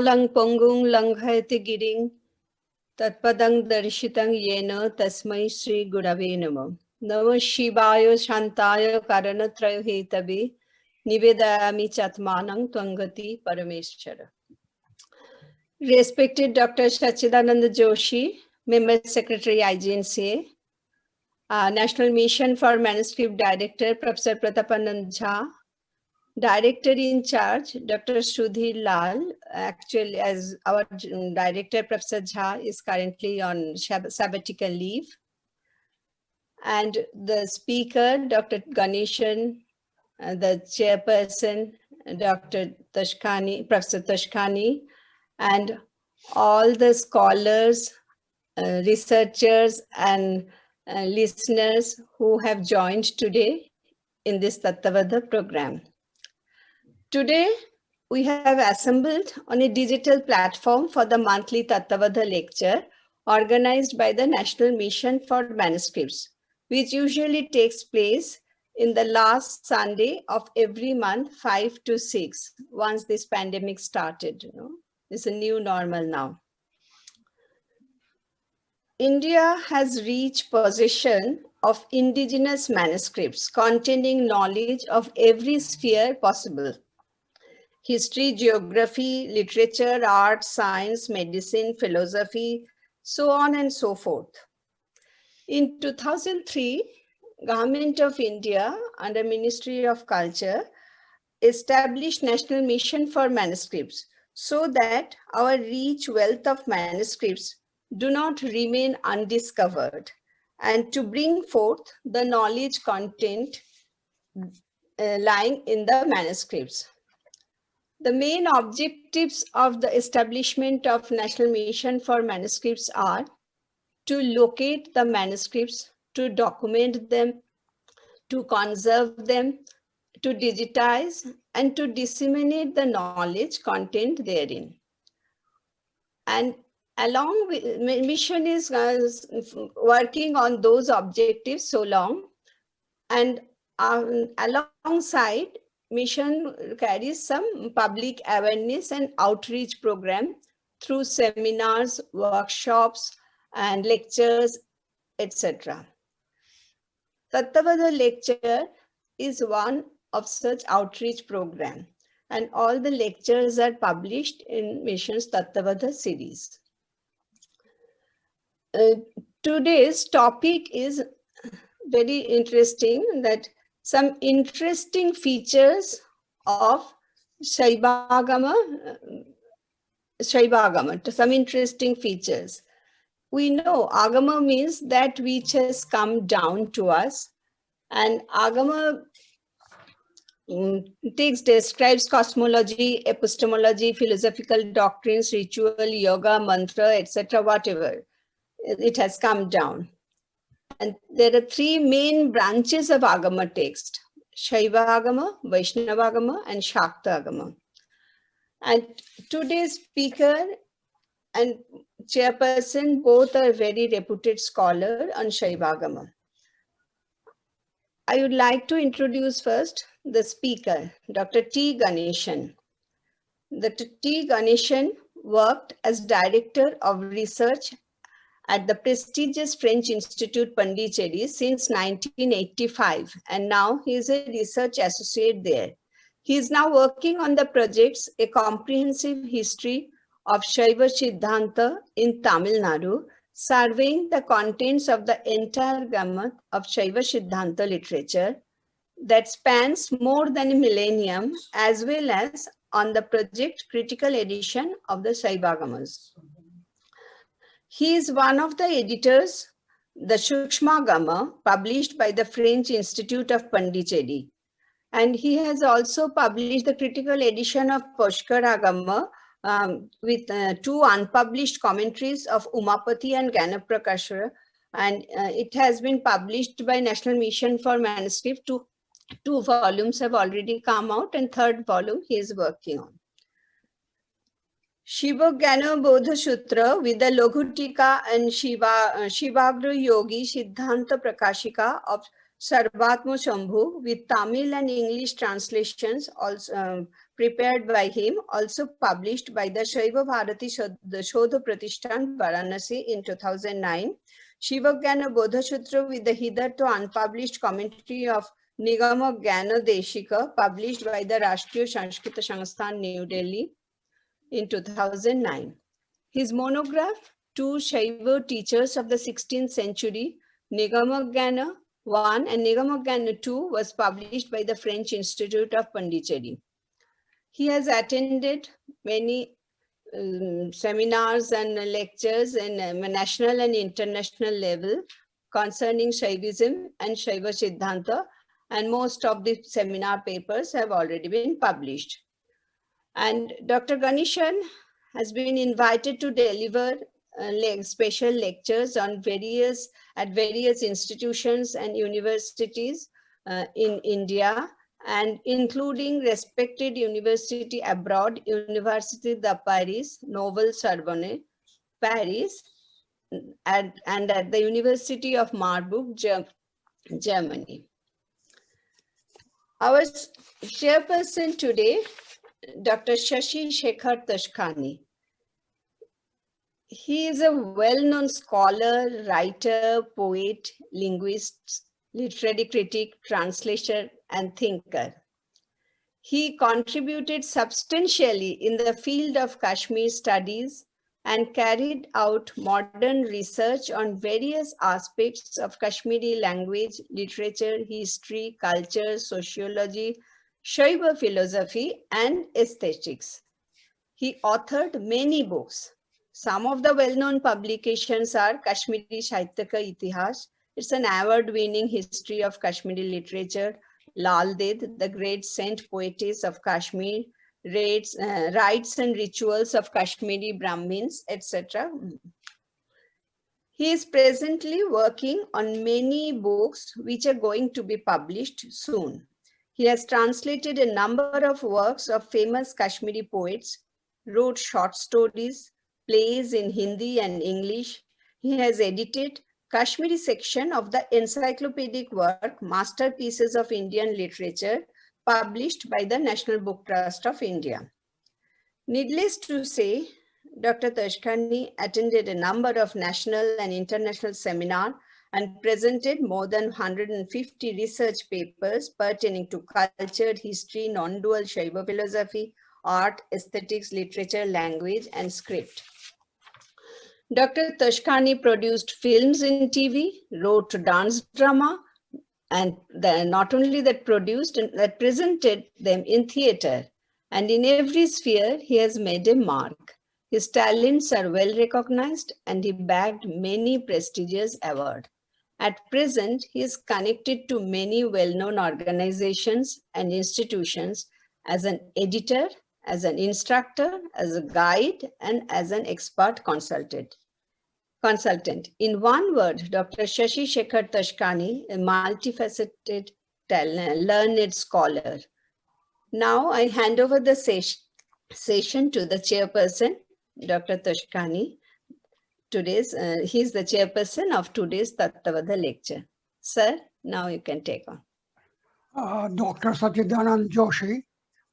lang pongung langhayati giring tatpadang darshitang yena tasmai Sri Gurave Namo. Namo Shivaya Shantaya Karanatrayo Hetabe Nivedayami Chatmanang Twangati Parameshwara. Respected Dr. Sachidananda Joshi, Member Secretary IGNCA, National Mission for Manuscript Director Professor Pratapanand Jha, Director in charge Dr. Sudhir Lal. Actually, as our director Professor Jha is currently on sabbatical leave, and the speaker Dr. Ganesan, the chairperson Dr. Toskhani, Professor Toskhani, and all the scholars, researchers, and listeners who have joined today in this Tattvabodha program. Today, we have assembled on a digital platform for the monthly Tattvabodha lecture organized by the National Mission for Manuscripts, which usually takes place in the last Sunday of every month, 5 to 6, once this pandemic started. It's a new normal now. India has reached possession of indigenous manuscripts containing knowledge of every sphere possible: history, geography, literature, art, science, medicine, philosophy, so on and so forth. In 2003, Government of India under Ministry of Culture established National Mission for Manuscripts so that our rich wealth of manuscripts do not remain undiscovered, and to bring forth the knowledge content lying in the manuscripts. The main objectives of the establishment of National Mission for Manuscripts are to locate the manuscripts, to document them, to conserve them, to digitize, and to disseminate the knowledge contained therein. And along with mission is working on those objectives so long, and alongside mission carries some public awareness and outreach program through seminars, workshops, and lectures, etc. Tattvabodha lecture is one of such outreach program, and all the lectures are published in Mission's Tattvabodha series. Today's topic is very interesting, that some interesting features of Saivagama, some interesting features. We know Agama means that which has come down to us, and Agama describes cosmology, epistemology, philosophical doctrines, ritual, yoga, mantra, etc., whatever. It has come down. And there are three main branches of Agama text: Shaiva Agama, Vaishnava Agama, and Shakta Agama. And today's speaker and chairperson both are very reputed scholar on Shaiva Agama. I would like to introduce first the speaker, Dr. T. Ganesan. Dr. T. Ganesan worked as Director of Research at the prestigious French Institute Pondicherry since 1985, and now he is a research associate there. He is now working on the projects A Comprehensive History of Shaiva Siddhanta in Tamil Nadu, surveying the contents of the entire gamut of Shaiva Siddhanta literature that spans more than a millennium, as well as on the project Critical Edition of the Saivagamas. He is one of the editors, the Sukshmagama, published by the French Institute of Pondicherry. And he has also published the critical edition of Pushkaragama with two unpublished commentaries of Umapati and Ganaprakashara. And it has been published by National Mission for Manuscript. Two volumes have already come out, and third volume he is working on. Saivagama Sutra with the Laghutika and Shivagra Yogi Siddhanta Prakashika of Sarvatma Shambhu with Tamil and English translations also prepared by him, also published by the Shaiva Bharati Shodha Pratishthan, Varanasi in 2009. Saivagama Sutra with the hitherto unpublished commentary of Nigama Gyana Deshika, published by the Rashtriya Sanskrita Sansthan, New Delhi in 2009. His monograph, Two Shaiva Teachers of the 16th Century, Nigama Gyana 1 and Nigama Gyana 2, was published by the French Institute of Pondicherry. He has attended many seminars and lectures in national and international level concerning Shaivism and Shaiva Siddhanta, and most of the seminar papers have already been published. And Dr. Ganesan has been invited to deliver special lectures on various institutions and universities in India, and including respected university abroad, Université de Paris, Nouvelle Sorbonne, Paris, and at the University of Marburg, Germany. Our chairperson today, Dr. Shashi Shekhar Toskhani. He is a well-known scholar, writer, poet, linguist, literary critic, translator, and thinker. He contributed substantially in the field of Kashmir studies and carried out modern research on various aspects of Kashmiri language, literature, history, culture, sociology, Shaiva philosophy, and aesthetics. He authored many books. Some of the well-known publications are Kashmiri Sahitya Ka Itihas. It's an award-winning history of Kashmiri literature. Lal Ded, the great saint poetess of Kashmir, rites and rituals of Kashmiri Brahmins, etc. He is presently working on many books which are going to be published soon. He has translated a number of works of famous Kashmiri poets, wrote short stories, plays in Hindi and English. He has edited Kashmiri section of the encyclopedic work, Masterpieces of Indian Literature, published by the National Book Trust of India. Needless to say, Dr. Toskhani attended a number of national and international seminars and presented more than 150 research papers pertaining to culture, history, non-dual Shaiva philosophy, art, aesthetics, literature, language, and script. Dr. Toskhani produced films in TV, wrote dance drama, and not only that produced, that presented them in theater. And in every sphere, he has made a mark. His talents are well recognized and he bagged many prestigious awards. At present, he is connected to many well-known organizations and institutions as an editor, as an instructor, as a guide, and as an expert consultant. In one word, Dr. Shashi Shekhar Toskhani, a multifaceted, learned scholar. Now I hand over the session to the chairperson, Dr. Toskhani. He's the chairperson of today's Tattvabodha lecture. Sir, now you can take on. Dr. Satchidanand Joshi,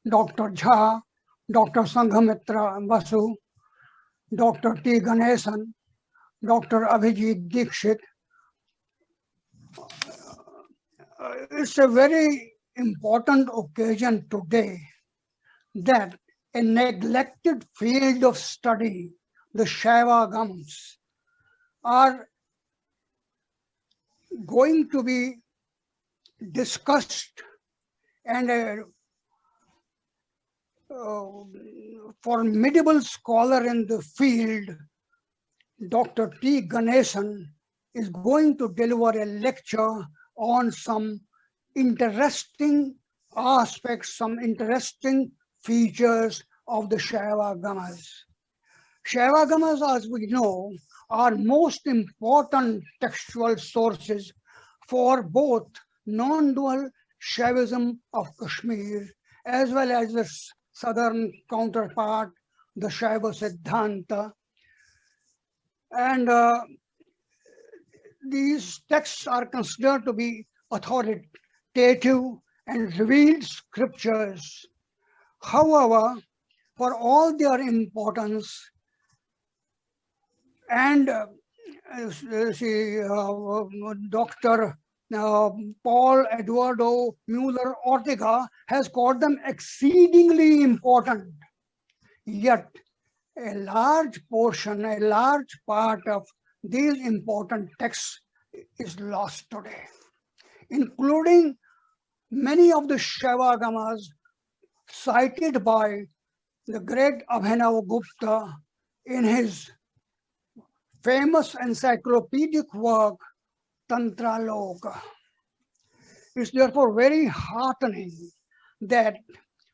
Dr. Jha, Dr. Sanghamitra Basu, Dr. T. Ganesan, Dr. Abhijit Dikshit. It's a very important occasion today that a neglected field of study, the Saivagamas, are going to be discussed, and a formidable scholar in the field, Dr. T. Ganesan, is going to deliver a lecture on some interesting aspects, some interesting features of the Saivagamas. Saivagamas, as we know, are most important textual sources for both non-dual Shaivism of Kashmir as well as the southern counterpart, the Shaiva Siddhanta. And these texts are considered to be authoritative and revealed scriptures. However, for all their importance and Dr. Paul Eduardo Mueller Ortega has called them exceedingly important. Yet, a large portion, a large part of these important texts is lost today, including many of the Shaivagamas cited by the great Abhinav Gupta in his famous encyclopedic work, Tantra Loka. It's therefore very heartening that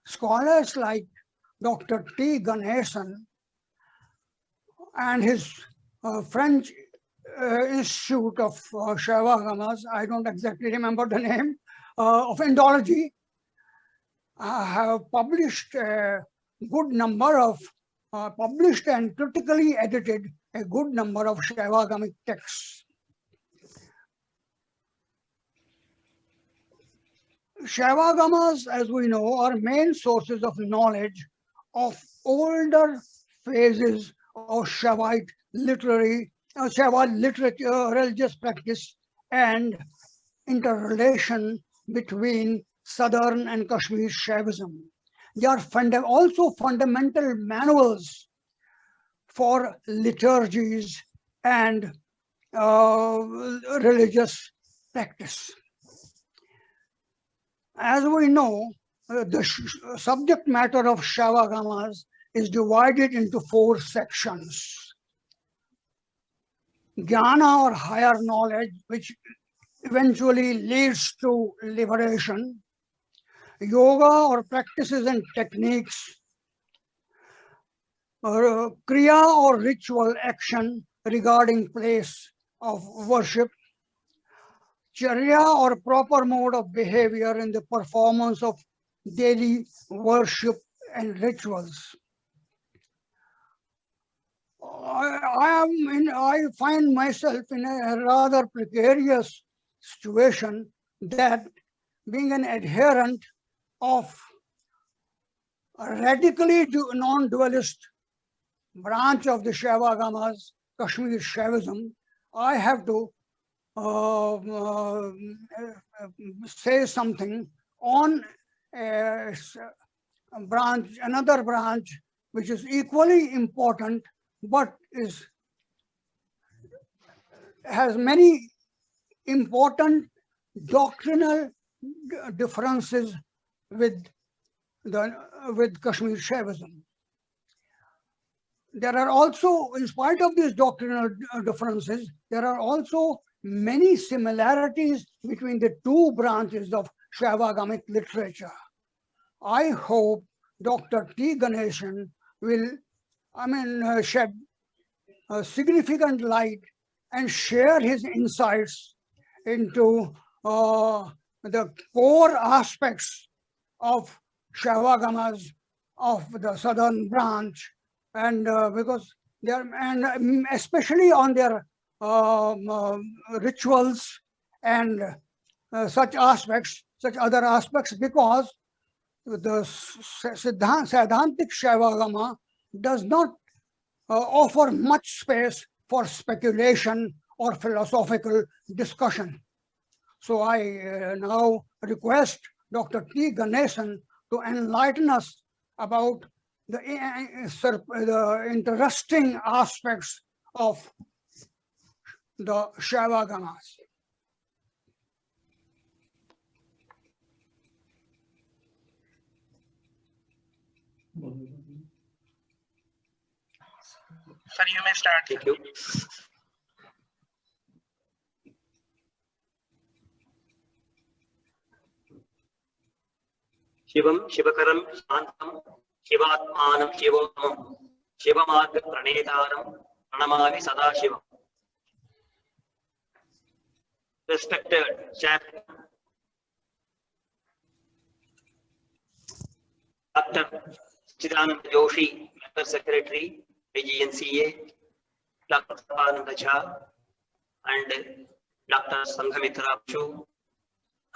scholars like Dr. T. Ganesan and his French Institute of Shaivagamas, I don't exactly remember the name, of Indology, have published a good number of, published and critically edited a good number of Shaivagamic texts. Shaivagamas, as we know, are main sources of knowledge of older phases of Shaivite literature, religious practice, and interrelation between Southern and Kashmir Shaivism. They are also fundamental manuals for liturgies and religious practice. As we know, the subject matter of Shaivagamas is divided into 4 sections. Jnana, or higher knowledge, which eventually leads to liberation. Yoga, or practices and techniques. Kriya, or ritual action regarding place of worship. Charya, or proper mode of behavior in the performance of daily worship and rituals. I find myself in a rather precarious situation that being an adherent of a radically non-dualist branch of the Shaivagamas, Kashmir Shaivism, I have to say something on a branch, another branch, which is equally important, but has many important doctrinal differences with Kashmir Shaivism. There are also, in spite of these doctrinal differences, there are also many similarities between the 2 branches of Shaivagamic literature. I hope Dr. T. Ganesan will, shed a significant light and share his insights into the core aspects of Shaivagamas of the southern branch, and because they are, and especially on their rituals and such other aspects, because the Siddhantic Shaivagama does not offer much space for speculation or philosophical discussion. So I now request Dr. T. Ganesan to enlighten us about the interesting aspects of the Shaivagamas. Sir, you may start. Thank you. Shivam, Shivakaram, Shantam, Shivatmanam, Shivam, Shivamarga Pranetaram, Pranamami Sadashivam. Respected Chapter, Dr. Chidanand Joshi, Member Secretary, IGNCA, Dr. Tattvabodha Jha, and Dr. Sanghamitra Chu,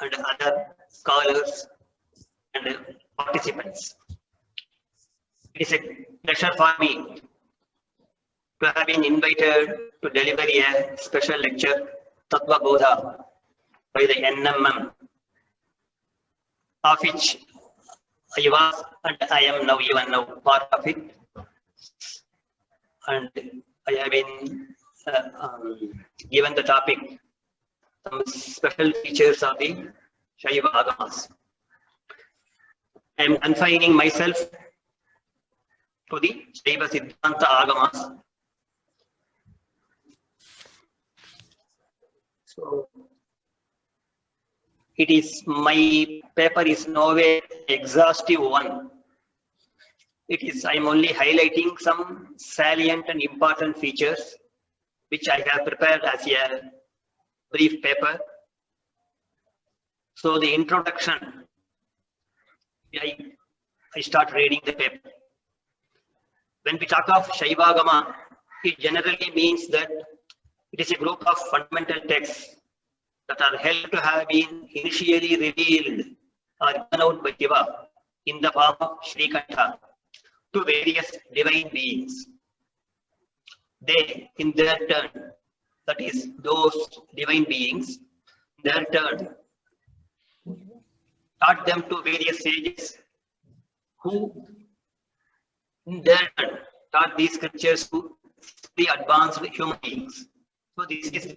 and other scholars and participants. It is a pleasure for me to have been invited to deliver a special lecture, Tattvabodha, by the NMM, of which I was and I am now even now part of it. And I have been given the topic, some special features of the Shaiva Agamas. I am confining myself to the Shaiva Siddhanta Agamas. So, it is, my paper is no way exhaustive one. It is, I am only highlighting some salient and important features which I have prepared as a brief paper. So the introduction, I start reading the paper. When we talk of Saivagama, it generally means that it is a group of fundamental texts that are held to have been initially revealed or given out by Shiva in the form of Shrikantha to various divine beings. They, in their turn, that is, those divine beings, in their turn, taught them to various sages who, in their turn, taught these scriptures to the advanced human beings. So this is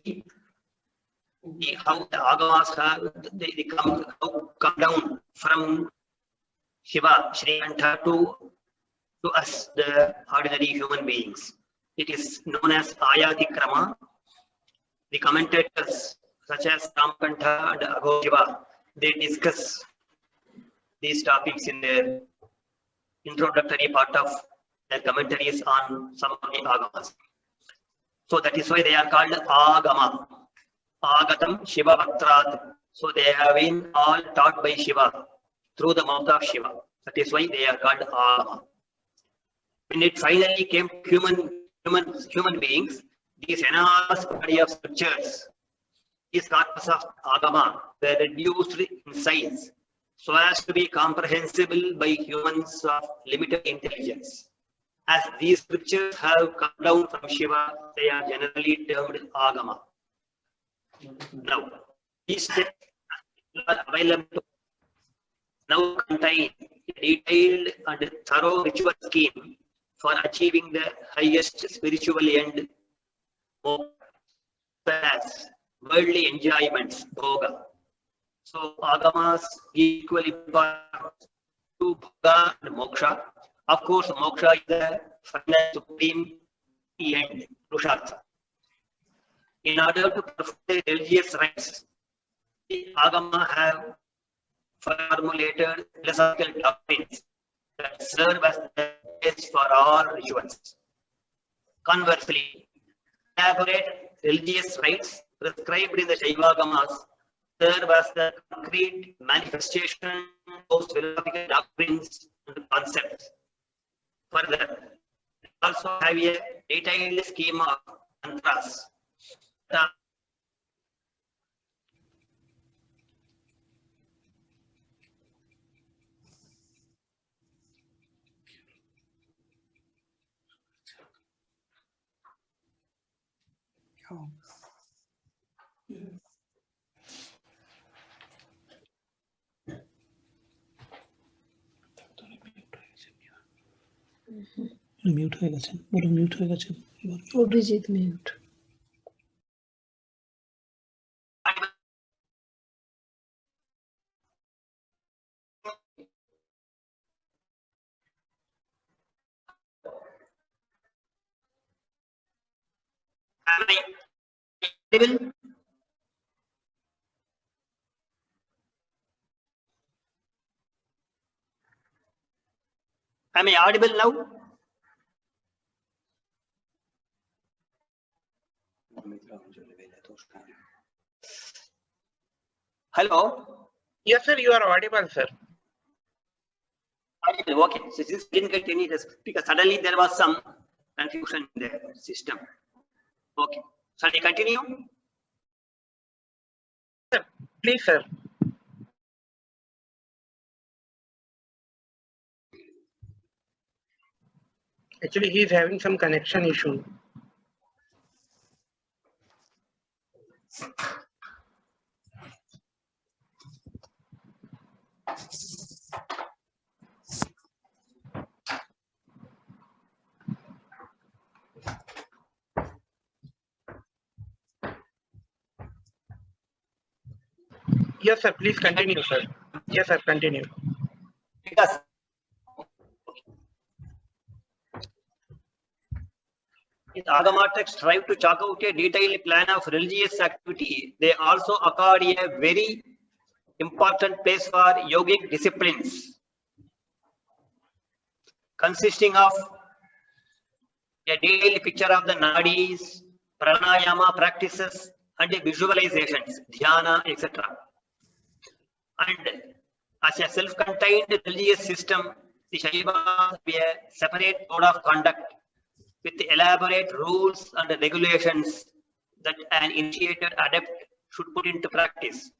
how the Agamas have, they come down from Shiva, Shrikantha to us, the ordinary human beings. It is known as Ayatikrama. The commentators such as Ramakantha and Agoshiva, they discuss these topics in their introductory part of their commentaries on some of the Agamas. So that is why they are called Agama. Agatam Shiva Bhaktrat. So they have been all taught by Shiva through the mouth of Shiva. That is why they are called Agama. When it finally came to human beings, these enormous body of scriptures, these corpus of Agama, were reduced in size so as to be comprehensible by humans of limited intelligence. As these scriptures have come down from Shiva, they are generally termed Agama. Now, these texts are available now contain a detailed and thorough ritual scheme for achieving the highest spiritual end, as worldly enjoyments, bhoga. So Agamas equally important to bhoga and moksha. Of course, moksha is the final supreme end, Purushartha. In order to perform the religious rites, the Agama have formulated philosophical doctrines that serve as the base for all rituals. Conversely, elaborate religious rites prescribed in the Saivagamas serve as the concrete manifestation of philosophical doctrines and concepts. Further, they also have a detailed scheme of mantras. Mute হয়ে গেছেন, বলুন mute হয়ে গেছেন। Abhijit mute. Am I audible? Am I audible now? Hello? Yes, sir, you are audible, sir. Audible, okay. So this didn't get any response because suddenly there was some confusion in the system. Okay. Shall we continue? Sir, please, sir. Actually, he is having some connection issue. Yes, sir. Please continue, sir. Yes, sir. Continue. Because in Agama text strive to chalk out a detailed plan of religious activity, they also accord a very important place for yogic disciplines, consisting of a detailed picture of the nadis, pranayama practices, and visualizations, dhyana, etc. And as a self-contained religious system, the Shaiva be a separate code of conduct with elaborate rules and regulations that an initiated adept should put into practice.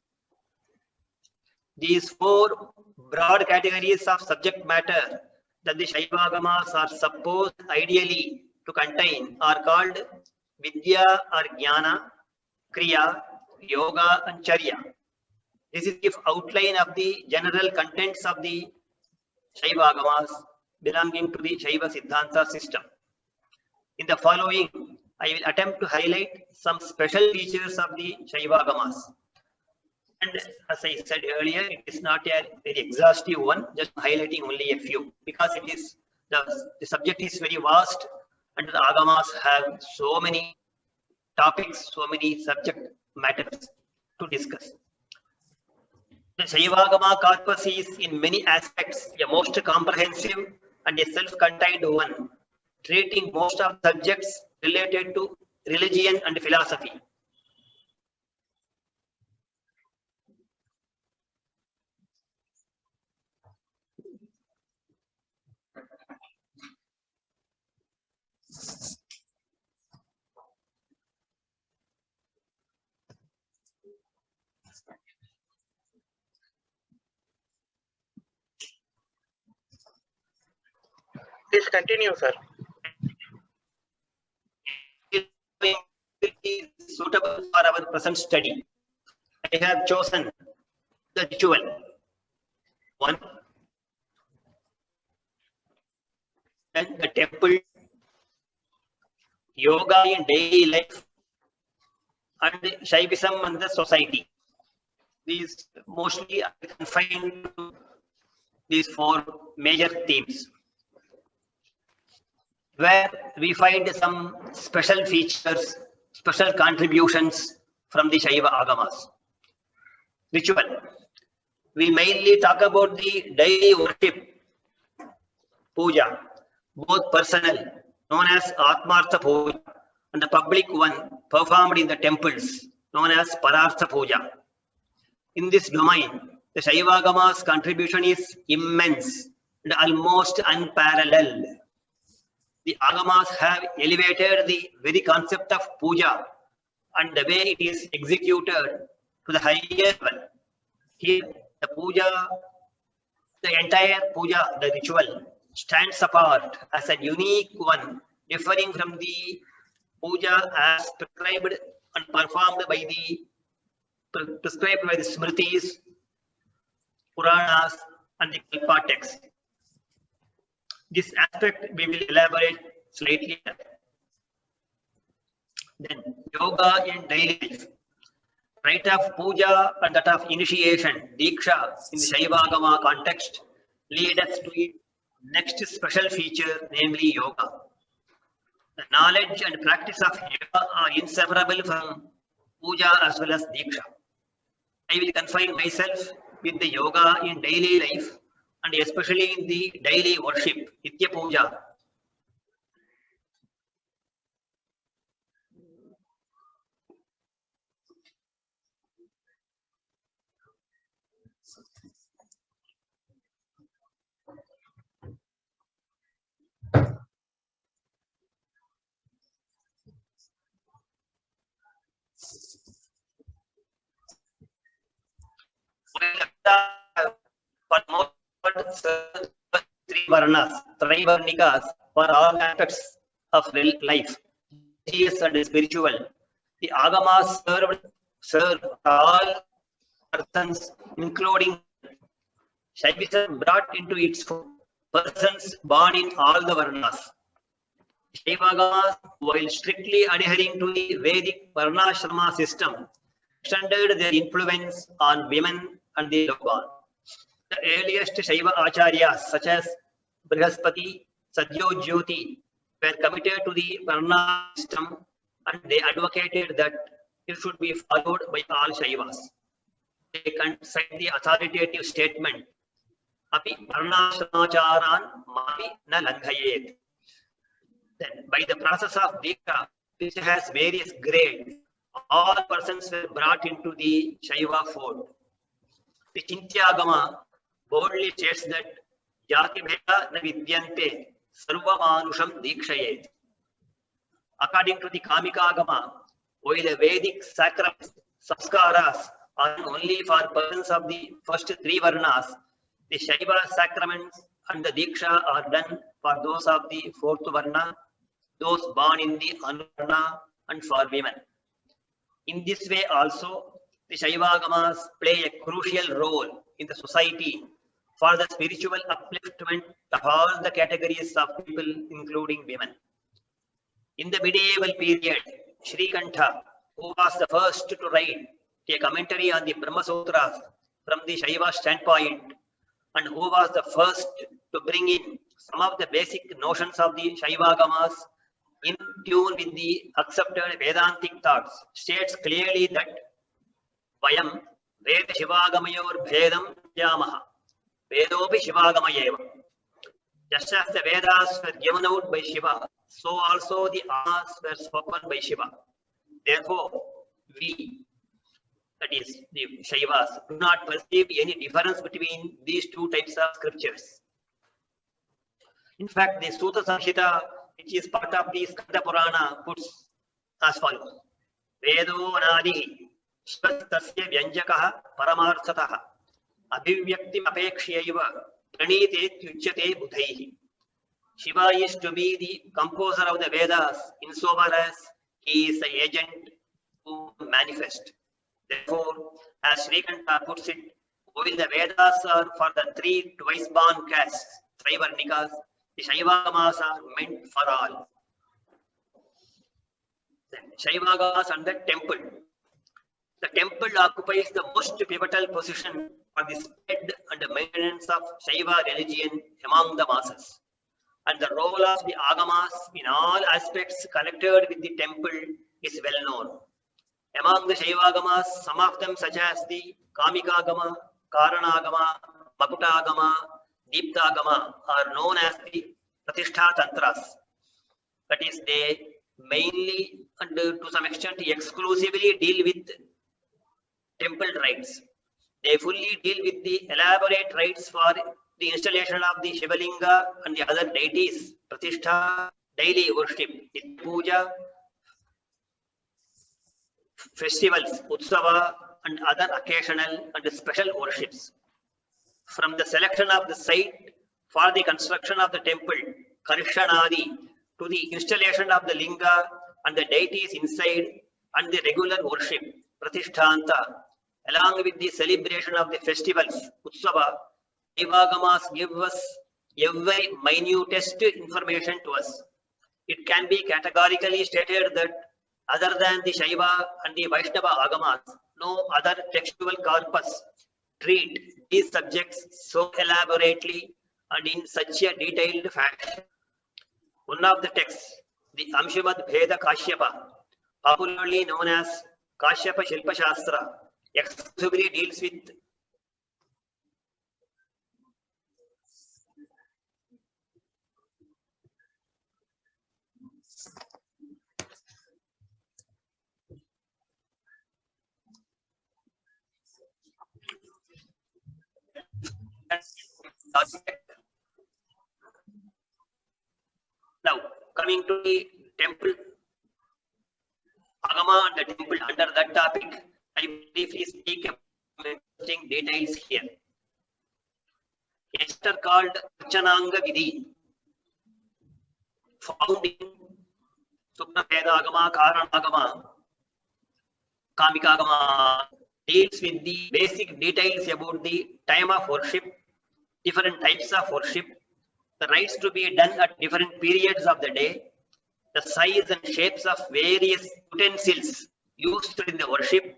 These four broad categories of subject matter that the Saivagamas are supposed ideally to contain are called Vidya or Jnana, Kriya, Yoga, and Charya. This is the outline of the general contents of the Saivagamas belonging to the Shaiva Siddhanta system. In the following, I will attempt to highlight some special features of the Saivagamas. And as I said earlier, it is not a very exhaustive one, just highlighting only a few, because it is the subject is very vast, and the Agamas have so many topics, so many subject matters to discuss. The Saivagama corpus is in many aspects a most comprehensive and a self-contained one, treating most of subjects related to religion and philosophy. Please continue, sir. Suitable for our present study, I have chosen the ritual. 1. Then the temple, yoga in daily life, and Shaivism and the society. These mostly are confined to these four major themes, where we find some special features, special contributions from the Shaiva Agamas. Ritual. We mainly talk about the daily worship, puja, both personal, known as Atmartha Puja, and the public one performed in the temples, known as Parartha Puja. In this domain, the Saivagamas' contribution is immense and almost unparalleled. The Agamas have elevated the very concept of puja and the way it is executed to the higher level. Here, the puja, the entire puja, the ritual, stands apart as a unique one, differing from the puja as prescribed and performed by the Smritis, Puranas, and the Kalpa texts. This aspect we will elaborate slightly. Then yoga in daily life. Rite of puja and that of initiation, diksha, in the Saivagama context, lead us to its next special feature, namely yoga. The knowledge and practice of yoga are inseparable from puja as well as diksha. I will confine myself with the yoga in daily life and especially in the daily worship, Nitya Puja. For most three varnas, trivarnikas, for all aspects of life, religious and spiritual. The Agamas serve all persons, including Shaivism brought into its fold persons born in all the Varnas. Saivagamas, while strictly adhering to the Vedic Varnashrama system, extended their influence on women and the low-born. The earliest Shaiva Acharyas, such as Brihaspati, Satyajyoti, were committed to the Varna system, and they advocated that it should be followed by all Shaivas. They cite the authoritative statement, Api Varnashramacharan Mapi na Langhayet. Then, by the process of Diksha, which has various grades, all persons were brought into the Shaiva fold. The Chintyagama boldly states that Jati Bheda na Vidyante Sarva Manusham Dikshayet. According to the Kamikagama, while the Vedic sacraments, samskaras, are only for persons of the first three Varnas, the Shaiva sacraments and the Diksha are done for those of the fourth Varna, those born in the Anuvarna, and for women. In this way also, the Shaivagamas play a crucial role in the society for the spiritual upliftment of all the categories of people, including women. In the medieval period, Shrikantha, who was the first to write a commentary on the Brahma Sutras from the Shaiva standpoint, and who was the first to bring in some of the basic notions of the Shaivagamas in tune with the accepted Vedantic thoughts, states clearly that Vayam Veda Shivagamayor Bhedam Yamaha Vedopi Shivagamayeva. Just as the Vedas were given out by Shiva, so also the Amas were spoken by Shiva. Therefore, we, that is the Shaivas, do not perceive any difference between these two types of scriptures. In fact, the Sutta Samhita, which is part of the Skanda Purana, puts as follows: Vedo Anadihi Shivastasya Vyanjakaha Paramarthataha Abhivyaktim Apekshayaiva Pranite Tyuchyate Budhaihi. Shiva is to be the composer of the Vedas insofar as he is the agent who manifests. Therefore, as Srikanta puts it, while the Vedas are for the three twice-born castes, Trivarnikas, the Shaivagamas are meant for all. Then Shaivagamas and the temple. The temple occupies the most pivotal position for the spread and maintenance of Shaiva religion among the masses. And the role of the Agamas in all aspects connected with the temple is well known. Among the Shaivagamas, some of them such as the Kamikagama, Karanagama, Makutagama, Deeptagama are known as the Pratishtha Tantras. That is, they mainly and to some extent exclusively deal with temple rites. They fully deal with the elaborate rites for the installation of the Shivalinga and the other deities, Pratishtha, daily worship, puja, festivals, utsava, and other occasional and special worships. From the selection of the site for the construction of the temple, Karshanadi, to the installation of the linga and the deities inside and the regular worship, Pratishtanta, along with the celebration of the festivals, Utsava, Shaivagamas give us every minutest information to us. It can be categorically stated that other than the Shaiva and the Vaishnava Agamas, no other textual corpus treat these subjects so elaborately and in such a detailed fashion. One of the texts, the Amshimad Bheda Kashyapa, popularly known as Kashyapa Shilpa Shastra, exclusively deals with now coming to the temple, Agama and the temple. Under that topic, I briefly speak about interesting details here. A chapter called Archananga Vidhi found in Suprabhedagama, Karanagama, Kamikagama, deals with the basic details about the time of worship, different types of worship, the rites to be done at different periods of the day, the size and shapes of various utensils used in the worship,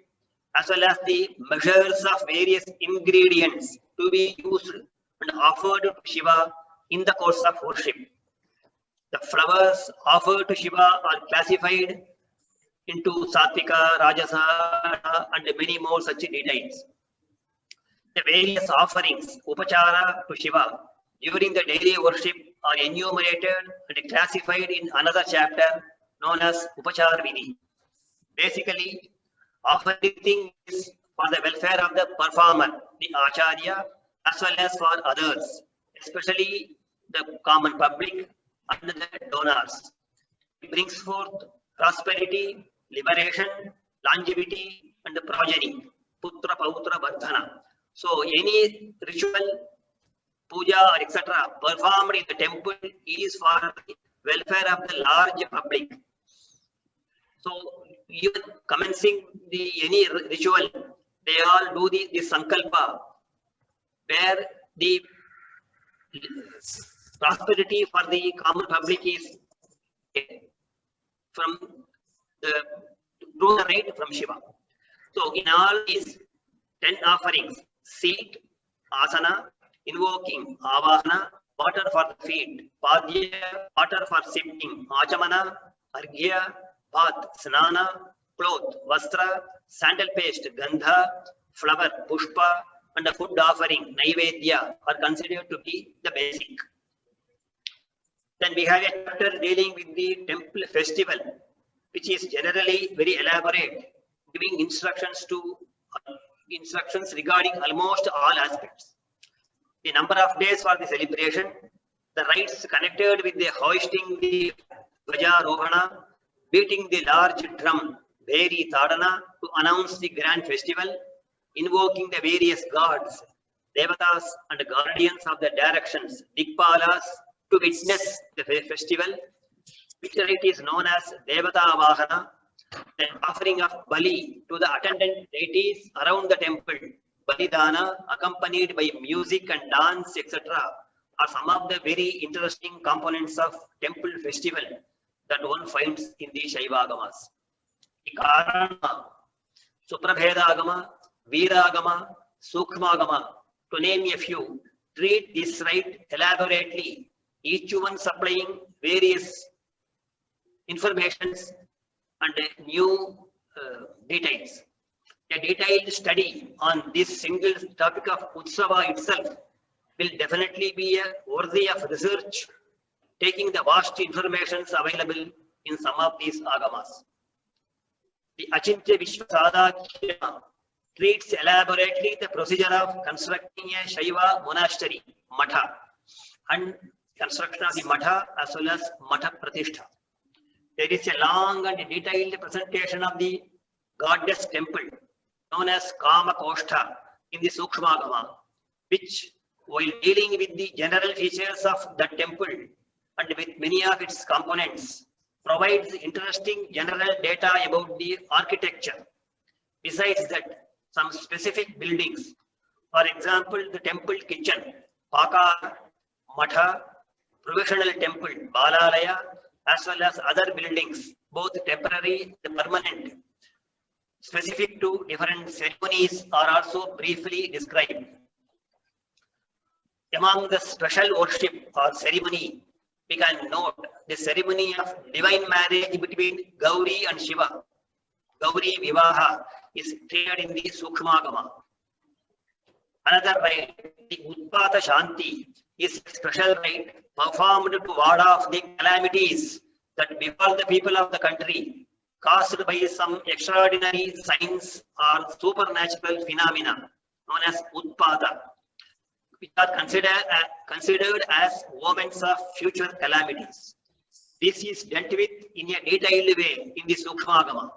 as well as the measures of various ingredients to be used and offered to Shiva in the course of worship. The flowers offered to Shiva are classified into Sattvika, Rajasa, and many more such details. The various offerings, Upachara to Shiva, during the daily worship are enumerated and classified in another chapter known as Upachara Vidhi. Basically, offering is for the welfare of the performer, the Acharya, as well as for others, especially the common public and the donors. It brings forth prosperity, liberation, longevity, and progeny, putra, pautra, vardhana. So any ritual, puja or etc. performed in the temple is for the welfare of the large public. So even commencing any ritual, they all do the sankalpa, where the prosperity for the common public is from the through the right from Shiva. So in all these 10 offerings, seat, asana, invoking, avahana, water for the feet, padya, water for sitting, achamana, arghya, bath, snana, cloth, vastra, sandal paste, gandha, flower, pushpa, and a food offering, naivedya, are considered to be the basic. Then we have a chapter dealing with the temple festival, which is generally very elaborate, giving instructions regarding almost all aspects. The number of days for the celebration, the rites connected with the hoisting the Gvajarohana, beating the large drum, Bheri Tadana, to announce the grand festival, invoking the various gods, devatas and guardians of the directions, Dikpalas, to witness the festival, which rite is known as Devata Vahana, the offering of Bali to the attendant deities around the temple, Balidana, accompanied by music and dance, etc., are some of the very interesting components of temple festival that one finds in the Shaivagamas. The Karana, Suprabhedagama, Viragama, Sukshmagama, to name a few, treat this rite elaborately, each one supplying various informations and new details. A detailed study on this single topic of Utsava itself will definitely be worthy of research, taking the vast informations available in some of these agamas. The Achintya Vishwasadakya treats elaborately the procedure of constructing a Shaiva monastery, Matha, and construction of the Matha as well as Matha Pratishtha. There is a long and detailed presentation of the goddess temple known as Kama Koshtha in the Sukshmagama, which, while dealing with the general features of the temple and with many of its components, provides interesting general data about the architecture. Besides that, some specific buildings, for example, the temple kitchen, Paka, Matha, provisional temple, Balalaya, as well as other buildings, both temporary and permanent, specific to different ceremonies, are also briefly described. Among the special worship or ceremony, we can note the ceremony of divine marriage between Gauri and Shiva. Gauri Vivaha is treated in the Sukshmagama. Another rite, the Utpata Shanti, is a special rite performed to ward off the calamities that befall the people of the country, caused by some extraordinary signs or supernatural phenomena known as Utpata, which are considered as omens of future calamities. This is dealt with in a detailed way in the Sukshmagama.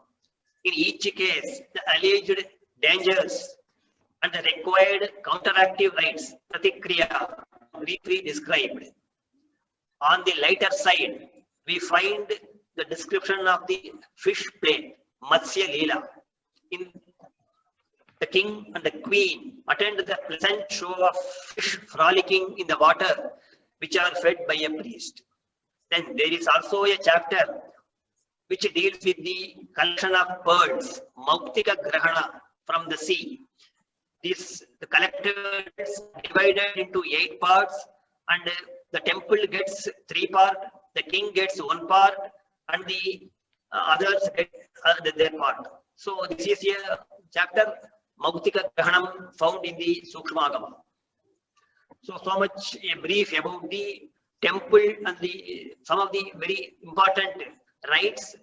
In each case, the alleged dangers and the required counteractive rites, Pratikriya, briefly described. On the lighter side, we find the description of the fish play, Matsya Leela. In the king and the queen attend the pleasant show of fish frolicking in the water, which are fed by a priest. Then there is also a chapter which deals with the collection of pearls, Mauktika Grahana, from the sea. The collected is divided into 8 parts, and the temple gets 3 parts, the king gets 1 part, and the others get their part. So this is a chapter, Mauktika Grahanam, found in the Sukshmagama. So much a brief about the temple and some of the very important rites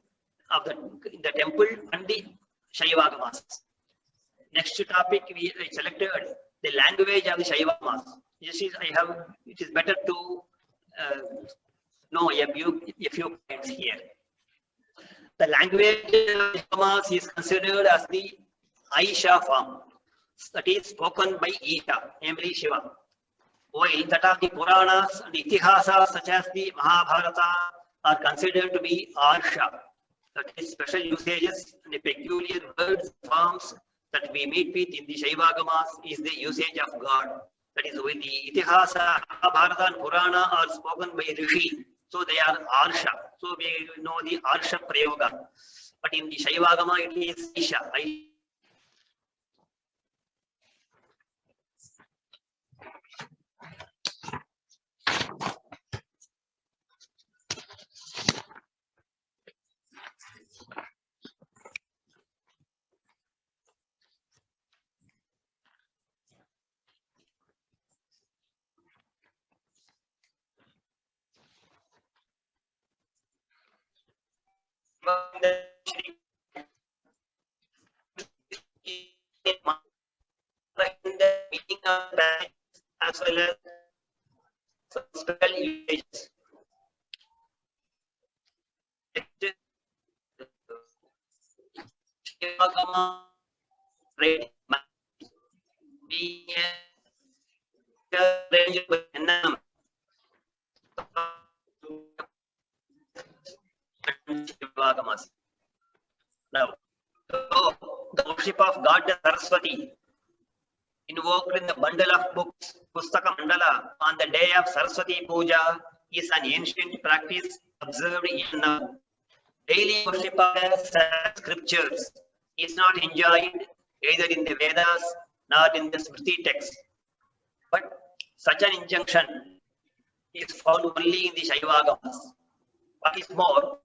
of the temple and the Shaivagamas. Next topic we selected the language of the Shaivagamas. It is better to know a few points here. The language of Shaivagamas is considered as the Aisha form, that is spoken by Isha, namely Shiva. While that of the Puranas and the Itihasas such as the Mahabharata are considered to be Arsha, that is special usages and the peculiar words forms that we meet with in the Shaivagamas is the usage of God. That is, when the Itihasa, Mahabharata and Purana are spoken by Rishi, so they are Arsha. So we know the Arsha Prayoga. But in the Shaivagama it is Isha. As well as special usages. Now, the worship of Goddess Saraswati, invoked in the bundle of books, Pustaka Mandala, on the day of Saraswati Puja, is an ancient practice observed even now. Daily worship of the scriptures is not enjoined either in the Vedas nor in the Smriti text. But such an injunction is found only in the Shaivagamas. What is more,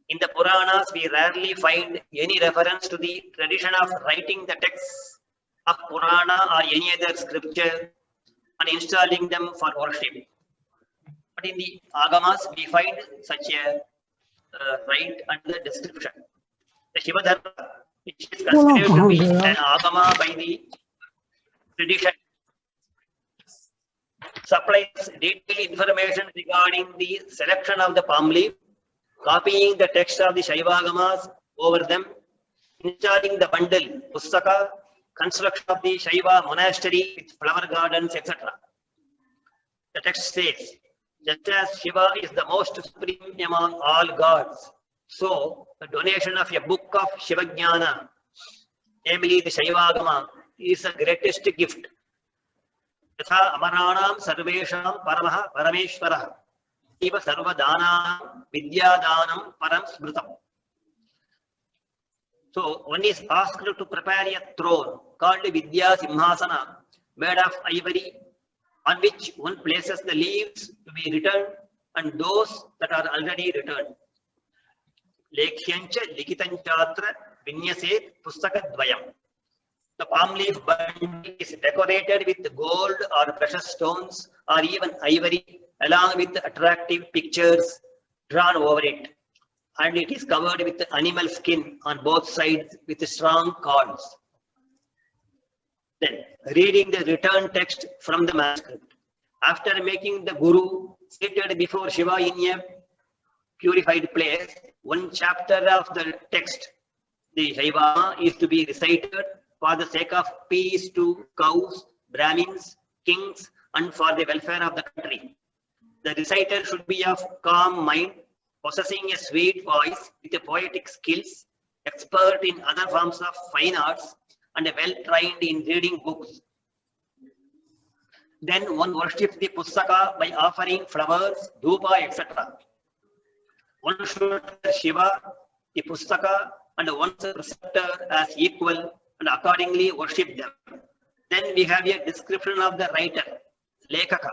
in the Puranas, we rarely find any reference to the tradition of writing the texts of Purana or any other scripture and installing them for worship. But in the Agamas, we find such a right under the description. The Shiva Dharma, which is considered to be an Agama by the tradition, supplies detailed information regarding the selection of the palm leaf, copying the text of the Shaivagamas over them, installing the bundle, Pustaka, construction of the Shaiva monastery with flower gardens, etc. The text says, just as Shiva is the most supreme among all gods, so the donation of a book of Shivajnana, namely the Shaivagama, is the greatest gift. Yatha amaranam sarvesham paramaha parameshwarah, eva sarvadanam vidyadanam param smrutam. So one is asked to prepare a throne called Vidya Simhasana, made of ivory, on which one places the leaves to be returned and those that are already returned. Lekhyamcha likitanchatra vinyaset pustakadvayam. The palm leaf bundle is decorated with gold or precious stones or even ivory, along with attractive pictures drawn over it. And it is covered with animal skin on both sides with strong cords. Then, reading the return text from the manuscript. After making the Guru seated before Shiva in a purified place, one chapter of the text, the Shaiva, is to be recited for the sake of peace to cows, Brahmins, kings, and for the welfare of the country. The reciter should be of calm mind possessing a sweet voice with poetic skills, expert in other forms of fine arts, and well trained in reading books. Then one worships the Pustaka by offering flowers, dhupa, etc. One should Shiva, the Pustaka, and one's preceptor as equal, and accordingly worship them. Then we have a description of the writer, Lekaka,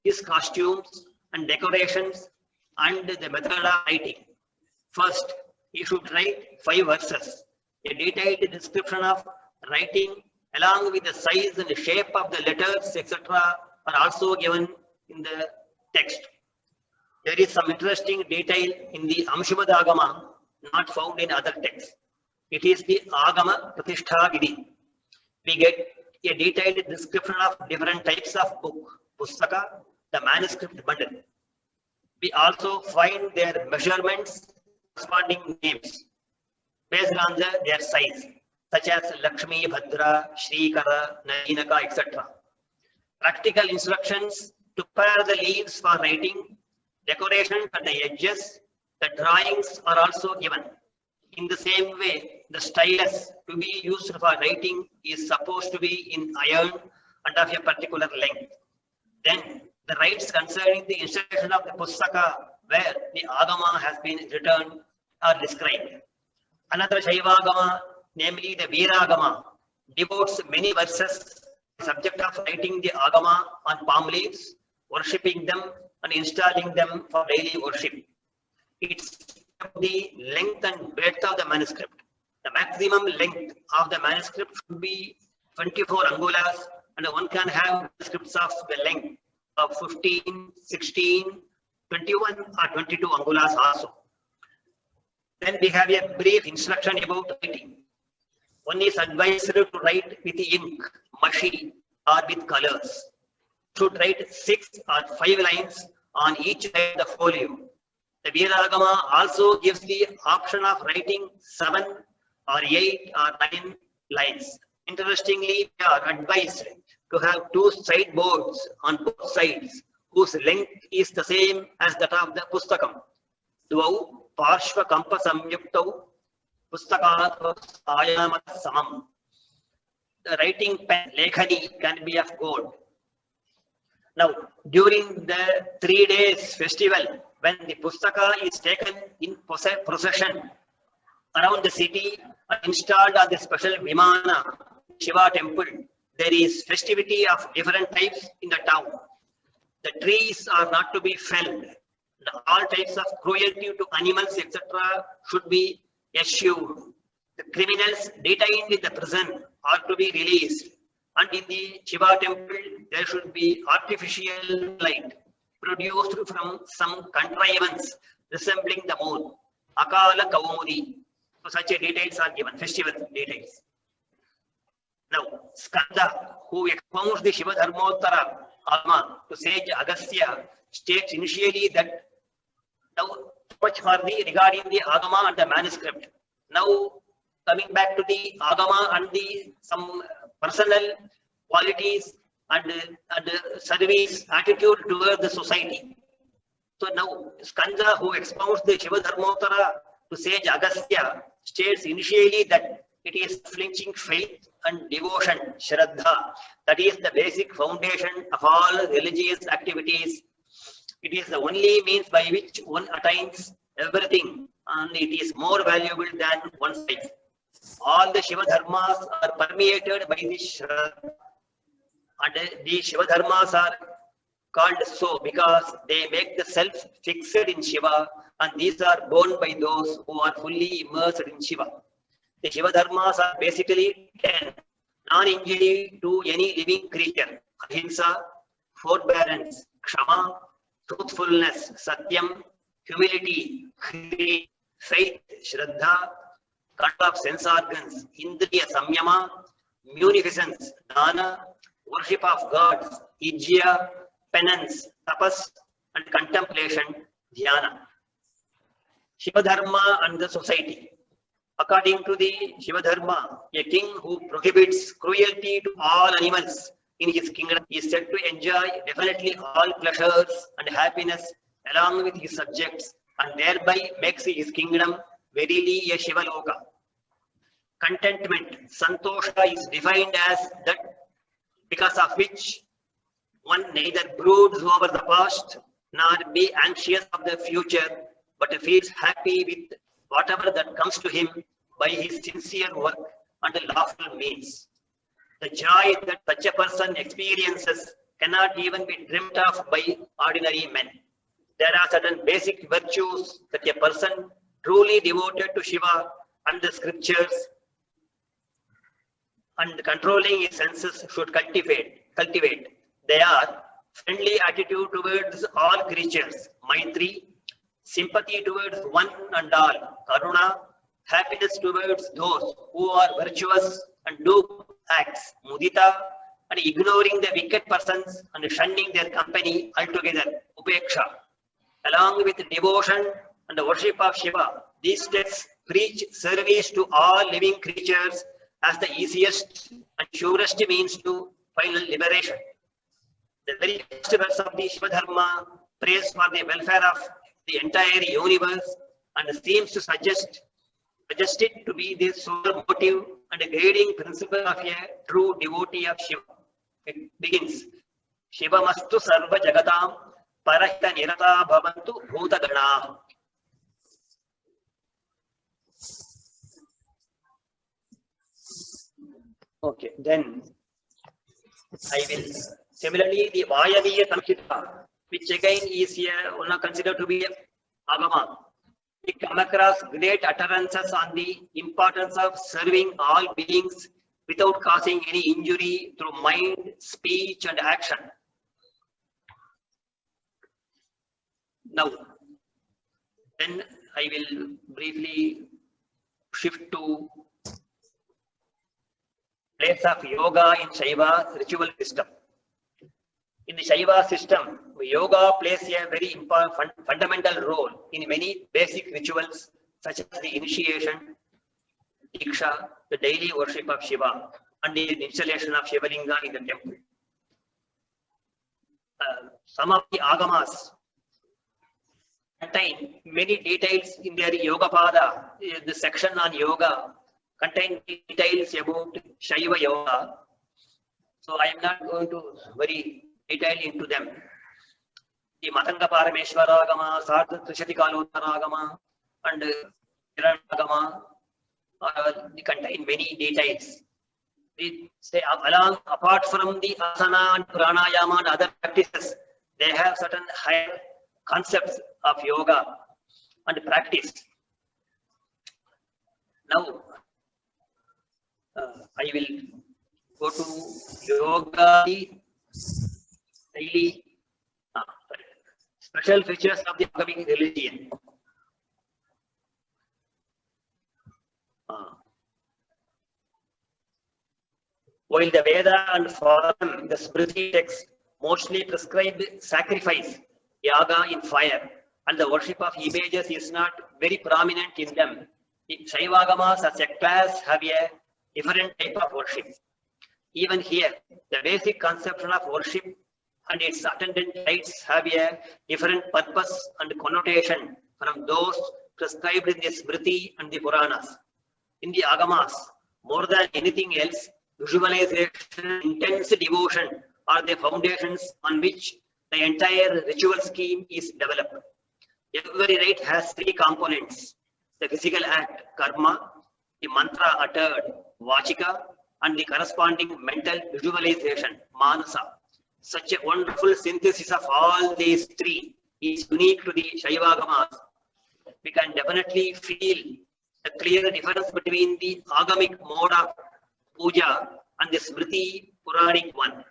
his costumes and decorations, and the method of writing. First, he should write 5 verses. A detailed description of writing along with the size and the shape of the letters, etc. are also given in the text. There is some interesting detail in the Amshumadagama not found in other texts. It is the Agama Pratishtha Vidhi. We get a detailed description of different types of book, Pustaka, the manuscript bundle. We also find their measurements, corresponding names based on their size, such as Lakshmi, Bhadra, Shrikara, Nainaka, etc. Practical instructions to prepare the leaves for writing, decoration at the edges, the drawings are also given. In the same way, the stylus to be used for writing is supposed to be in iron and of a particular length. Then the rites concerning the installation of the Pustaka, where the Agama has been written, are described. Another Saivagama, namely the Viragama, devotes many verses the subject of writing the Agama on palm leaves, worshipping them and installing them for daily worship. It's the length and breadth of the manuscript. The maximum length of the manuscript should be 24 angulas, and one can have manuscripts of the length of 15, 16, 21 or 22 angulas also. Then we have a brief instruction about writing. One is advised to write with ink, mashi, or with colors. Should write 6 or 5 lines on each side of the folio. The Viragama also gives the option of writing 7 or 8 or 9 lines. Interestingly, we are advised to have 2 sideboards on both sides, whose length is the same as that of the Pustakam. Dvau Parshva Kampa Samyuktau Pustakatva Ayamat Samam. The writing pen, Lekhani, can be of gold. Now, during the 3 days festival, when the Pustaka is taken in procession around the city and installed on the special Vimana, Shiva temple, there is festivity of different types in the town. The trees are not to be felled. All types of cruelty to animals, etc. should be eschewed. The criminals detained in the prison are to be released. And in the Shiva temple, there should be artificial light produced from some contrivance resembling the moon. Akala Kaumudi. So such details are given, festival details. Now, Skanda, who expounds the Shiva Dharmottara Agama to sage Agastya, states initially that now much for the regarding the Agama and the manuscript. Now coming back to the Agama and the some personal qualities and service attitude toward the society. So now Skanda, who expounds the Shiva Dharmottara to sage Agastya, states initially that it is flinching faith and devotion, Shraddha, that is the basic foundation of all religious activities. It is the only means by which one attains everything, and it is more valuable than one's life. All the Shiva Dharmas are permeated by this Shraddha, and the Shiva Dharmas are called so because they make the self fixed in Shiva, and these are borne by those who are fully immersed in Shiva. The Shiva Dharmas are basically 10. Non-injury to any living creature, ahimsa, forbearance, kshama, truthfulness, satyam, humility, faith, shraddha, control of sense organs, indriya samyama, munificence, dana, worship of gods, ijya, penance, tapas, and contemplation, dhyana. Shiva Dharma and the society. According to the Shiva Dharma, a king who prohibits cruelty to all animals in his kingdom is said to enjoy definitely all pleasures and happiness along with his subjects and thereby makes his kingdom verily a Shivaloka. Contentment, Santosha, is defined as that because of which one neither broods over the past nor be anxious of the future, but feels happy with whatever that comes to him by his sincere work and lawful means. The joy that such a person experiences cannot even be dreamt of by ordinary men. There are certain basic virtues that a person truly devoted to Shiva and the scriptures and controlling his senses should cultivate. They are friendly attitude towards all creatures, Maitri; sympathy towards one and all, Karuna; happiness towards those who are virtuous and do acts, Mudita; and ignoring the wicked persons and shunning their company altogether, Upeksha. Along with devotion and the worship of Shiva, these texts preach service to all living creatures as the easiest and surest means to final liberation. The very first verse of the Shiva Dharma prays for the welfare of the entire universe and seems to suggest it to be the sole motive and a guiding principle of a true devotee of Shiva. It begins, Shiva mastu sarva jagatam parahita nirata bhavantu bhuta gana. Okay, then I will similarly the Vayaviya Samhita, which again is considered to be a Agama. We come across great utterances on the importance of serving all beings without causing any injury through mind, speech, and action. Now, then I will briefly shift to place of yoga in Shaiva ritual system. In the Shaiva system, yoga plays a very fundamental role in many basic rituals such as the initiation, Diksha, the daily worship of Shiva, and the installation of Shivalinga in the temple. Some of the Agamas contain many details in their Yogapada. The section on yoga contain details about Shaiva yoga. So I am not going to very detail into them. The Matanga Parameshwara Agama, Sartha Trishati Kalotara Agama, and Kiran Agama they contain many details. They say along apart from the asana and pranayama and other practices, they have certain higher concepts of yoga and practice. Now, I will go to yoga daily special features of the Agamic religion. While the Veda and Forum, the Smriti texts mostly prescribe sacrifice, yaga in fire, and the worship of images is not very prominent in them. The Saivagamas as a class have a different type of worship. Even here, the basic conception of worship and its attendant rites have a different purpose and connotation from those prescribed in the Smriti and the Puranas. In the Agamas, more than anything else, visualization, intense devotion are the foundations on which the entire ritual scheme is developed. Every rite has three components: the physical act, karma, the mantra uttered, vachika, and the corresponding mental visualization, manasa. Such a wonderful synthesis of all these three is unique to the Shaivagamas. We can definitely feel a clear difference between the Agamic mode of puja and the Smriti Puranic one.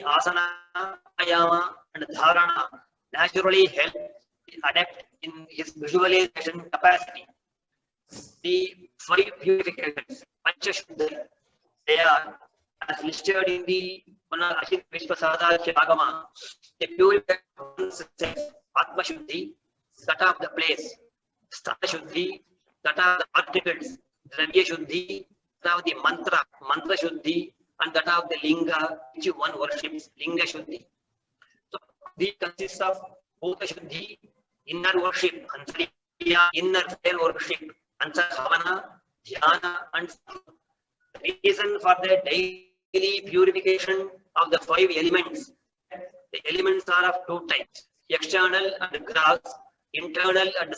Asana, pranayama, and dharana naturally help adept in his visualization capacity. The 5 purifications, Panchashuddha, they are as listed in the Saivagama. The purification Atma Shuddhi, that of the place, Sthana Shuddhi, that of the articles, Dravya Shuddhi, that of the mantra, Mantra Shuddhi, and that of the Linga, which one worships, Linga Shuddhi. So these consist of Bhuta Shuddhi, inner worship, Antariya, inner fire worship, Antaravana, Dhyana, and the reason for the daily purification of the 5 elements. The elements are of 2 types, external and gross, internal and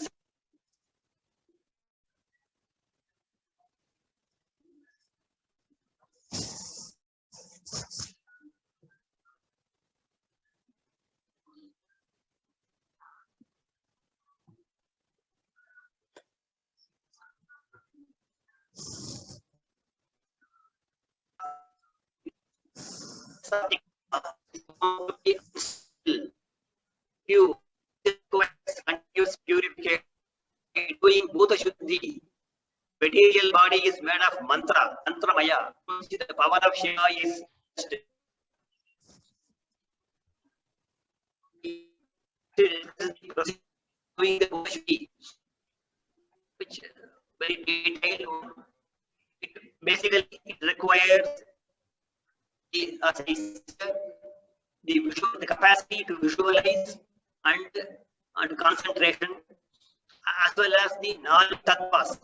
you continuous purification doing Bhuta Shuddhi. Material body is made of mantra, mantramaya. The power of Shiva is doing the Bhuta Shuddhi, which very detailed. Basically, it requires the capacity to visualize and concentration, as well as the knowledge tattvas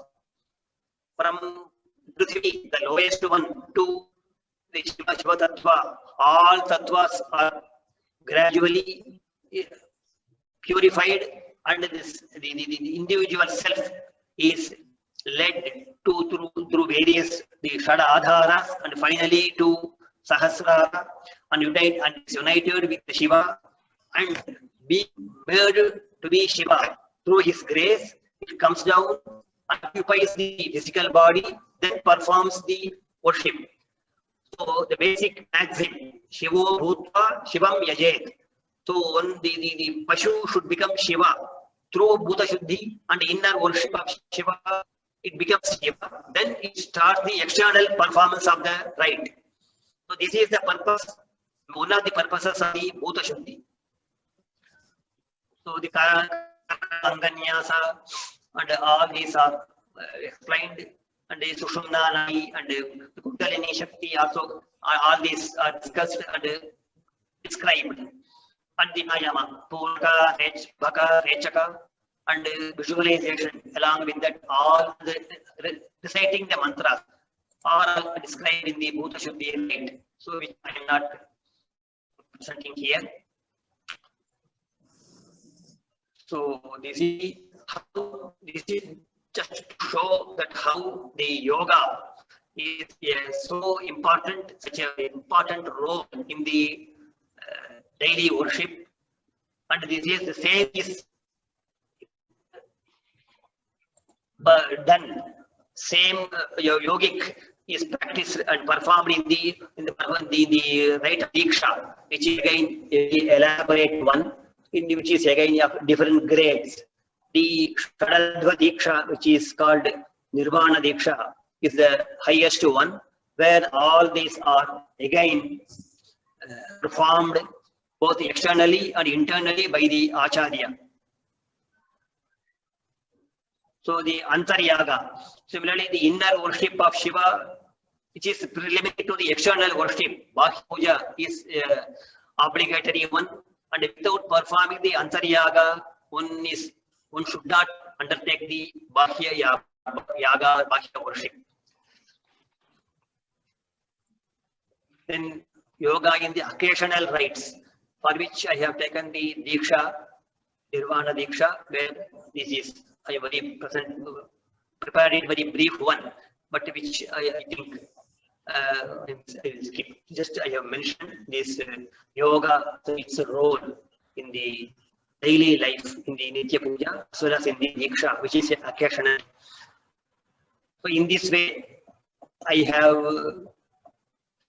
from Prithvi, the lowest one, to the Shiva tattva. All tattvas are gradually purified, and the individual self is led to through various the Shada Adharas, and finally to Sahasrara, and united with Shiva, and be made to be Shiva through his grace. It comes down, occupies the physical body, then performs the worship. So the basic maxim, Shivo Bhutva Shivam Yajet. So the Pashu should become Shiva through Bhuta Shuddhi and inner worship of Shiva. It becomes Shiva. Then it starts the external performance of the rite. So this is the purpose, one of the purposes of the Bhuta Shuddhi. So the Anganyasa and all these are explained, and the Sushumna Nadi and the Kundalini Shakti also, all these are discussed and described. And the Ayama, Purka, Bhaka, Rechaka, and visualization along with that, all the reciting the mantras are described in the Bhuta Shuddhi rite, so which I am not presenting here. So this is just to show that how the yoga is so important, such an important role in the daily worship, and this is the same is done. Same yogic is practiced and performed in the rite of Diksha, which is again a elaborate one, in which is again of different grades. The Tattvabodha Diksha, which is called Nirvana Diksha, is the highest one, where all these are again performed both externally and internally by the Acharya. So the Antaryaga, similarly the inner worship of Shiva, which is preliminary to the external worship. Bhakya Puja is obligatory one, and without performing the Antaryaga, one should not undertake the Bhakya Yaga, Bhakya worship. Then yoga in the occasional rites, for which I have taken the Diksha, Nirvana Diksha, where this is, I have prepared it very brief one, but which I think I will skip. Just I have mentioned this yoga, so its role in the daily life, in the Nitya Puja, as well as in the Diksha, which is occasional. So in this way, I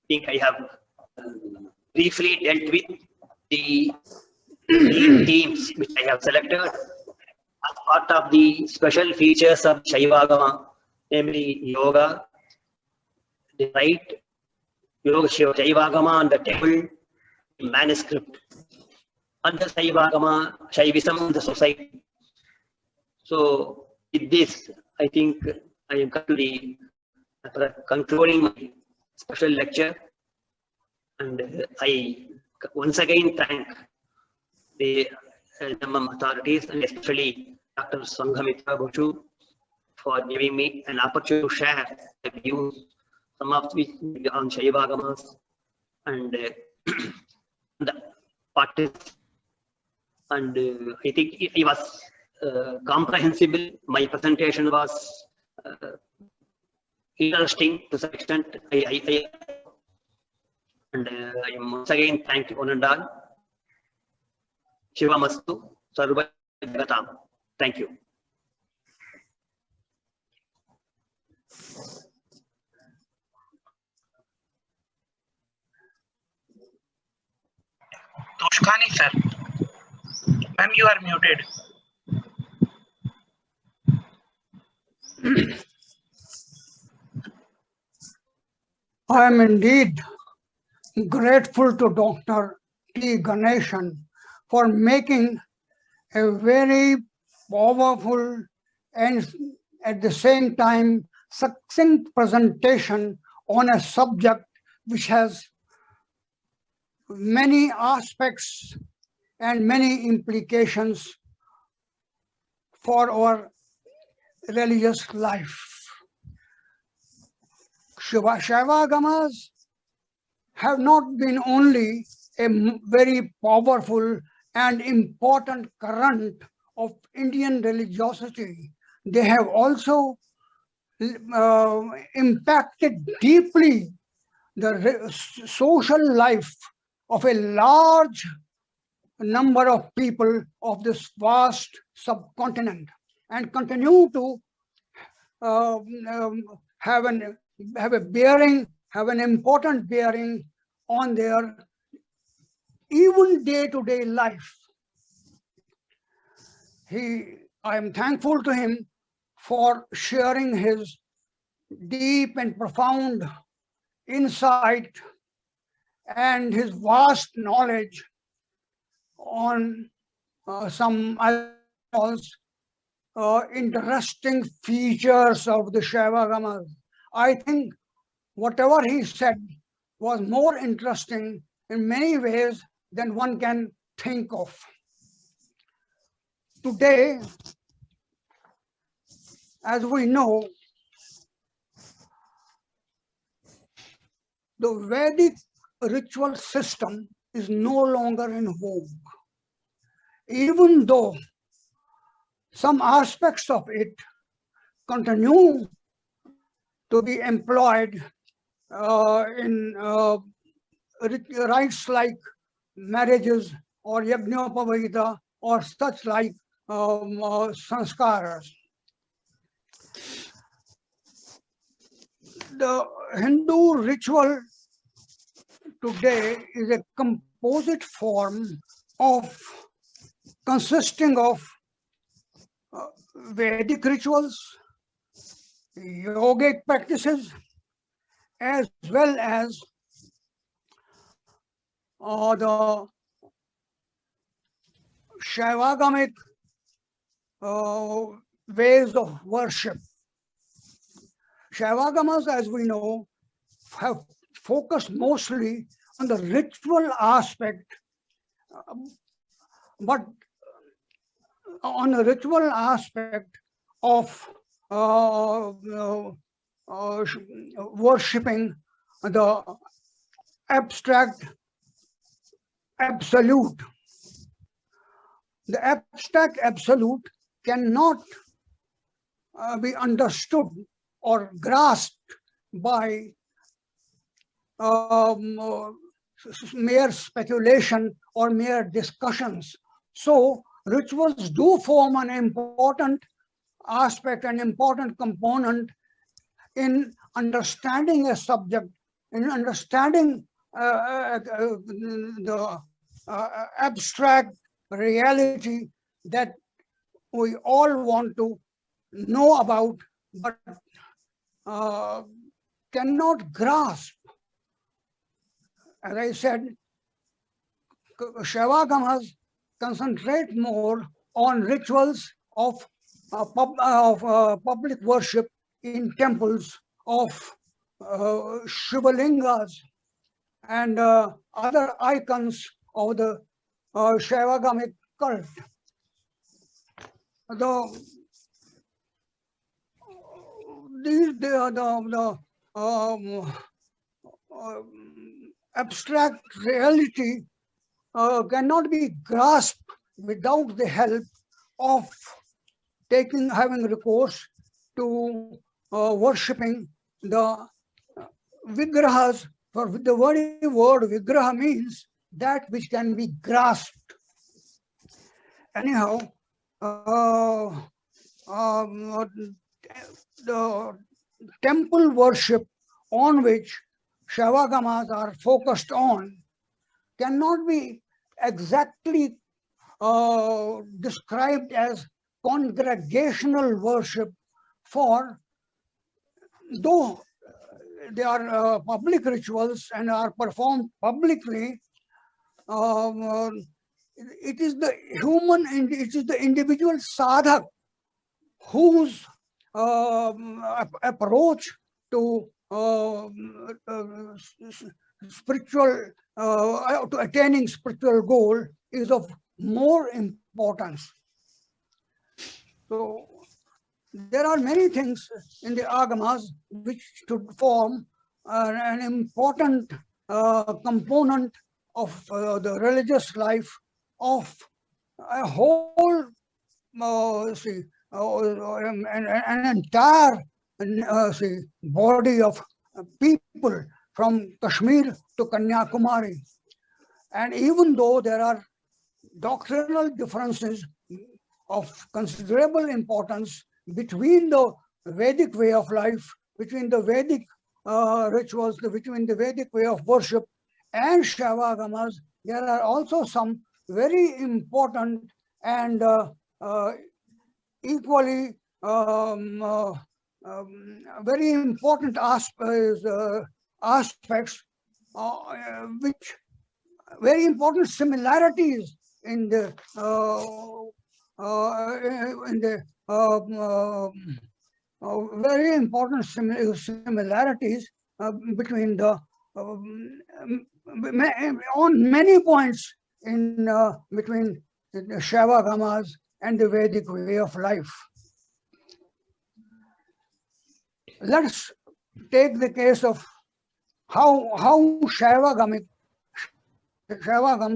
think I have briefly dealt with the 3 themes which I have selected as part of the special features of Saivagama, namely yoga, the right yoga Saivagama on the table, manuscript, and the Saivagama, Shaivism in the society. So with this, I think I am currently concluding my special lecture, and I once again thank the authorities and especially Dr. Tattvabodha for giving me an opportunity to share the views, some of which on Saivagamas and the parties. And I think it was comprehensible. My presentation was interesting to some extent. I am once again thank you one and all. Shiva Mastu, Sarva Jagatam. Thank you. Toskhani sir. Ma'am, you are muted. I am indeed grateful to Dr. T. Ganesan for making a very powerful and at the same time succinct presentation on a subject which has many aspects and many implications for our religious life. Saivagamas have not been only a very powerful and important current of Indian religiosity, they have also impacted deeply the social life of a large number of people of this vast subcontinent and continue to have an important bearing on their even day-to-day life. I am thankful to him for sharing his deep and profound insight and his vast knowledge on some interesting features of the Saivagamas. I think whatever he said was more interesting in many ways than one can think of. Today, as we know, the Vedic ritual system is no longer in vogue, even though some aspects of it continue to be employed in rites like marriages or Yajñopavita or such like sanskaras. The Hindu ritual today is a composite form of consisting of Vedic rituals, yogic practices, as well as the Shaivagamic ways of worship. Shaivagamas, as we know, have focused mostly on the ritual aspect, but on the ritual aspect of worshipping the abstract absolute. The abstract absolute cannot be understood or grasped by mere speculation or mere discussions. So rituals do form an important aspect, an important component in understanding a subject, in understanding the abstract reality that we all want to know about, but cannot grasp. As I said, Shaivagamas concentrate more on rituals of public worship in temples, of Shivalingas and other icons of the Shaivagamic cult. The abstract reality cannot be grasped without the help of having recourse to worshipping the vigrahas. For the very word vigraha means that which can be grasped. Anyhow, the temple worship on which Shaivagamas are focused on cannot be exactly described as congregational worship, for though they are public rituals and are performed publicly, it is the individual sadhak whose approach to spiritual, to attaining spiritual goal is of more importance. So there are many things in the agamas which should form an important component of the religious life of a whole, an entire body of people from Kashmir to Kanyakumari. And even though there are doctrinal differences of considerable importance between the Vedic way of life, between the Vedic rituals, between the Vedic way of worship and Shaivagamas, there are also some very important and equally very important aspects, which very important similarities in the very important similarities between the on many points in between the Shaivagamas and the Vedic way of life. Let's take the case of how Shaivagams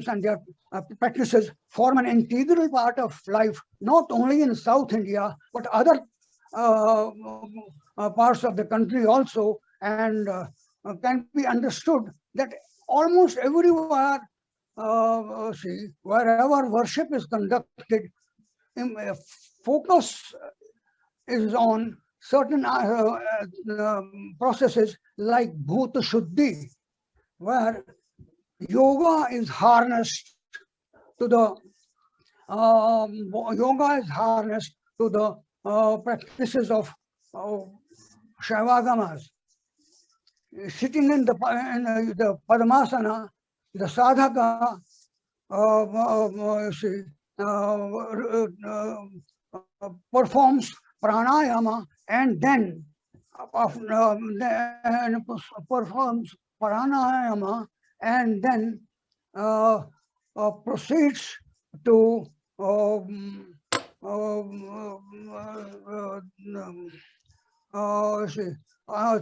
and their practices form an integral part of life, not only in South India, but other parts of the country also, and can be understood that almost everywhere, wherever worship is conducted, focus is on certain processes like Bhuta Shuddhi, where yoga is harnessed to the practices of Shaivagamas. Sitting in the Padmasana, the sadhaka performs pranayama and then proceeds to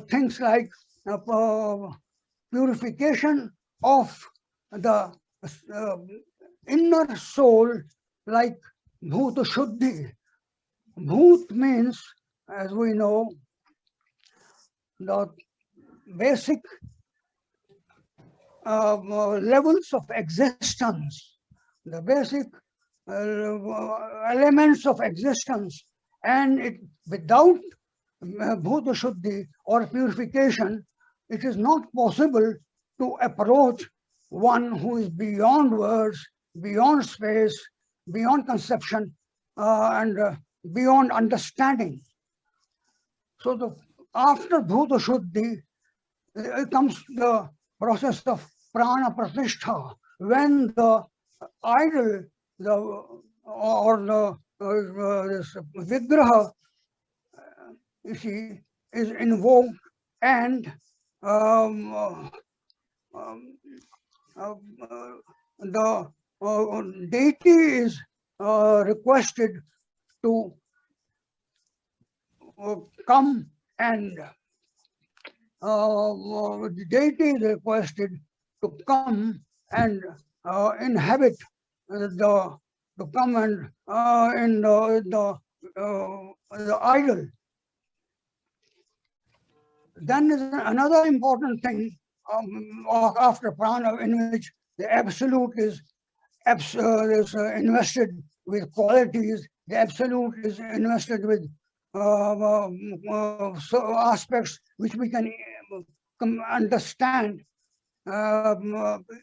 things like purification of the inner soul, like Bhuta Shuddhi. Bhut means, as we know, the basic levels of existence, the basic elements of existence, and without Bhuta Shuddhi or purification, it is not possible to approach one who is beyond words, beyond space, beyond conception and beyond understanding. So after Bhuta Shuddhi, it comes the process of prana pratishtha, when the idol, this vigraha, you see, is invoked, and the deity is requested to come, and the deity is requested to come and inhabit to come and in the idol. Then is another important thing after prana, in which the absolute is invested with qualities. The absolute is invested with aspects which we can understand,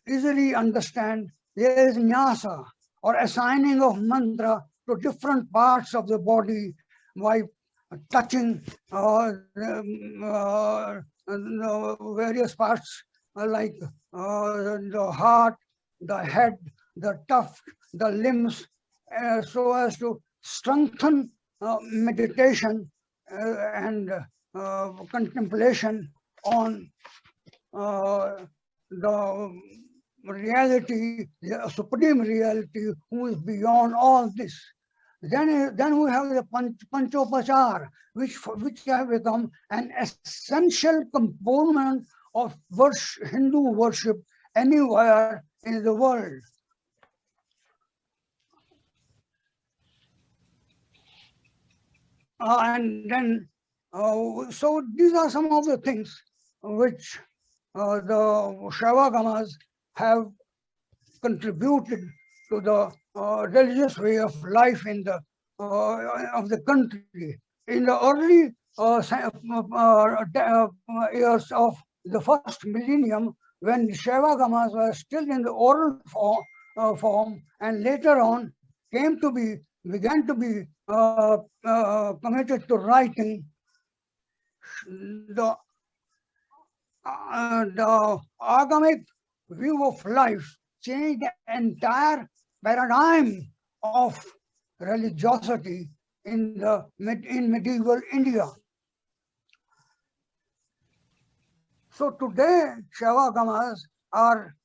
easily understand. There is nyasa, or assigning of mantra to different parts of the body by touching various parts like the heart, the head, the tuft, the limbs, so as to strengthen meditation and contemplation on the reality, the supreme reality, who is beyond all this. Then we have the Panchopachar, which have become an essential component of Hindu worship anywhere in the world. And then, so these are some of the things which the Saivagamas have contributed to the religious way of life in the of the country. In the early years of the first millennium, when Saivagamas were still in the oral form, and later on began to be committed to writing, the agamic view of life changed the entire paradigm of religiosity in medieval India. So today, Saivagamas are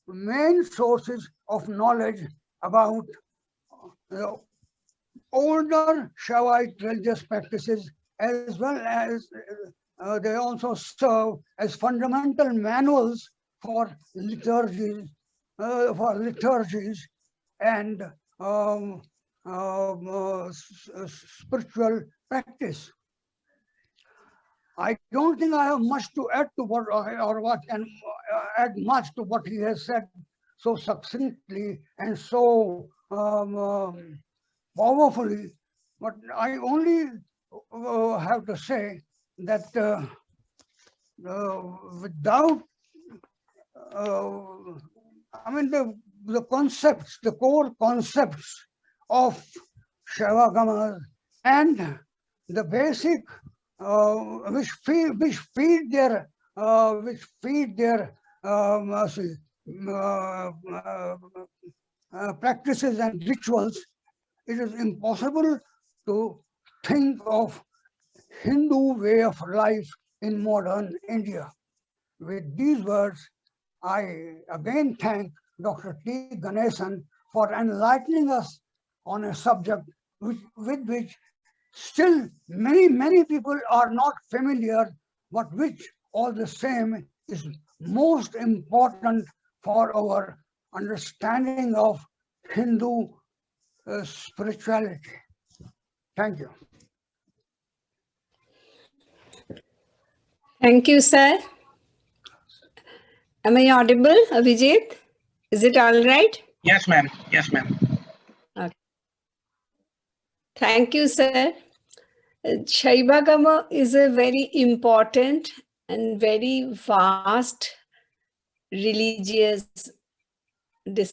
main sources of knowledge about the older Shaivite religious practices, as well as they also serve as fundamental manuals for liturgies and spiritual practice. I don't think I have much to add to what add much to what he has said so succinctly and so powerfully, but I only have to say that without the concepts, the core concepts of Saivagamas and the basic which feed their practices and rituals, it is impossible to think of Hindu way of life in modern India. With these words, I again thank Dr. T. Ganesan for enlightening us on a subject with which still many people are not familiar, but which all the same is most important for our understanding of Hindu spirituality. Thank you. Thank you, sir. Am I audible, Abhijit? Is it all right? Yes, ma'am. Yes, ma'am. Okay. Thank you, sir. Saivagama is a very important and very vast religious discipline.